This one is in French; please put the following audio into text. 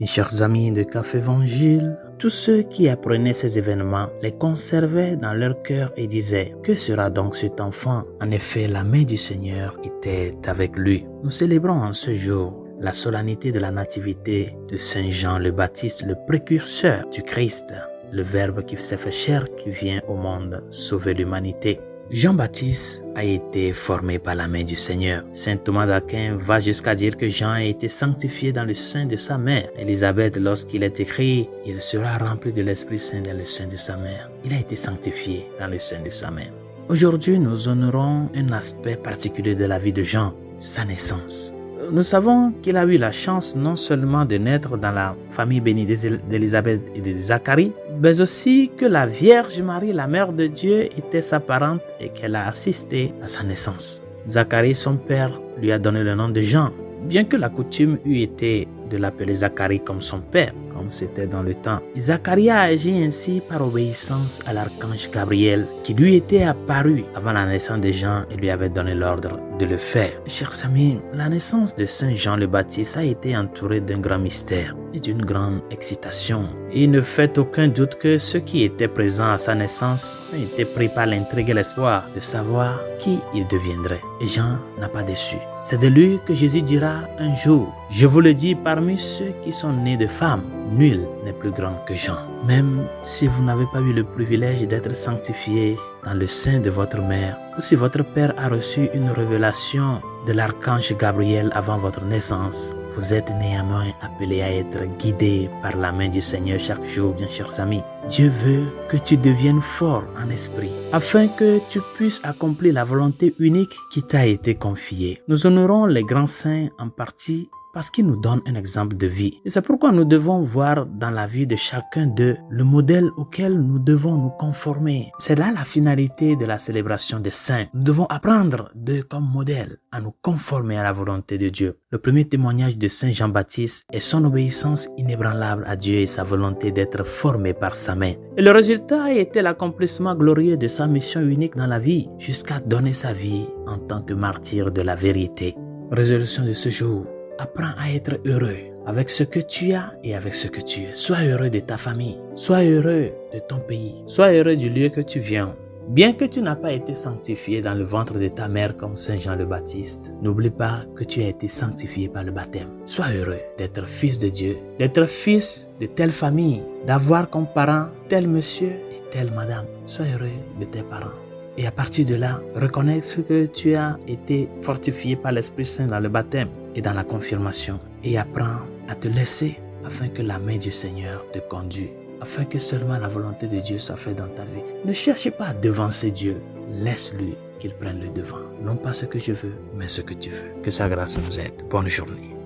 Mes chers amis de Café Évangile, tous ceux qui apprenaient ces événements les conservaient dans leur cœur et disaient « Que sera donc cet enfant ?» En effet, la main du Seigneur était avec lui. Nous célébrons en ce jour la solennité de la nativité de Saint Jean le Baptiste, le précurseur du Christ, le Verbe qui s'est fait chair, qui vient au monde sauver l'humanité. Jean-Baptiste a été formé par la main du Seigneur. Saint Thomas d'Aquin va jusqu'à dire que Jean a été sanctifié dans le sein de sa mère. Élisabeth, lorsqu'il est écrit « Il sera rempli de l'Esprit Saint dans le sein de sa mère », il a été sanctifié dans le sein de sa mère. Aujourd'hui, nous honorons un aspect particulier de la vie de Jean, sa naissance. Nous savons qu'il a eu la chance non seulement de naître dans la famille bénie d'Élisabeth et de Zacharie, mais aussi que la Vierge Marie, la Mère de Dieu, était sa parente et qu'elle a assisté à sa naissance. Zacharie, son père, lui a donné le nom de Jean, bien que la coutume eût été de l'appeler Zacharie comme son père, comme c'était dans le temps. Zacharie a agi ainsi par obéissance à l'archange Gabriel, qui lui était apparu avant la naissance de Jean et lui avait donné l'ordre de le faire. Chers amis, la naissance de Saint Jean le Baptiste a été entourée d'un grand mystère et d'une grande excitation. Et il ne fait aucun doute que ceux qui étaient présents à sa naissance ont été pris par l'intrigue et l'espoir de savoir qui il deviendrait. Et Jean n'a pas déçu. C'est de lui que Jésus dira un jour « Je vous le dis, parmi ceux qui sont nés de femmes, nul n'est plus grand que Jean. » Même si vous n'avez pas eu le privilège d'être sanctifié dans le sein de votre mère, ou si votre père a reçu une révélation de l'archange Gabriel avant votre naissance, vous êtes néanmoins appelés à être guidés par la main du Seigneur chaque jour, bien chers amis. Dieu veut que tu deviennes fort en esprit, afin que tu puisses accomplir la volonté unique qui t'a été confiée. Nous honorons les grands saints en partie parce qu'ils nous donnent un exemple de vie. Et c'est pourquoi nous devons voir dans la vie de chacun d'eux le modèle auquel nous devons nous conformer. C'est là la finalité de la célébration des saints. Nous devons apprendre d'eux comme modèle à nous conformer à la volonté de Dieu. Le premier témoignage de Saint Jean-Baptiste est son obéissance inébranlable à Dieu et sa volonté d'être formé par sa main. Et le résultat a été l'accomplissement glorieux de sa mission unique dans la vie, jusqu'à donner sa vie en tant que martyr de la vérité. Résolution de ce jour: apprends à être heureux avec ce que tu as et avec ce que tu es. Sois heureux de ta famille. Sois heureux de ton pays. Sois heureux du lieu que tu viens. Bien que tu n'as pas été sanctifié dans le ventre de ta mère comme Saint Jean le Baptiste, n'oublie pas que tu as été sanctifié par le baptême. Sois heureux d'être fils de Dieu, d'être fils de telle famille, d'avoir comme parents tel monsieur et telle madame. Sois heureux de tes parents. Et à partir de là, reconnais que tu as été fortifié par l'Esprit Saint dans le baptême et dans la confirmation. Et apprends à te laisser afin que la main du Seigneur te conduise, afin que seulement la volonté de Dieu soit faite dans ta vie. Ne cherche pas à devancer Dieu. Laisse-lui qu'il prenne le devant. Non pas ce que je veux, mais ce que tu veux. Que sa grâce nous aide. Bonne journée.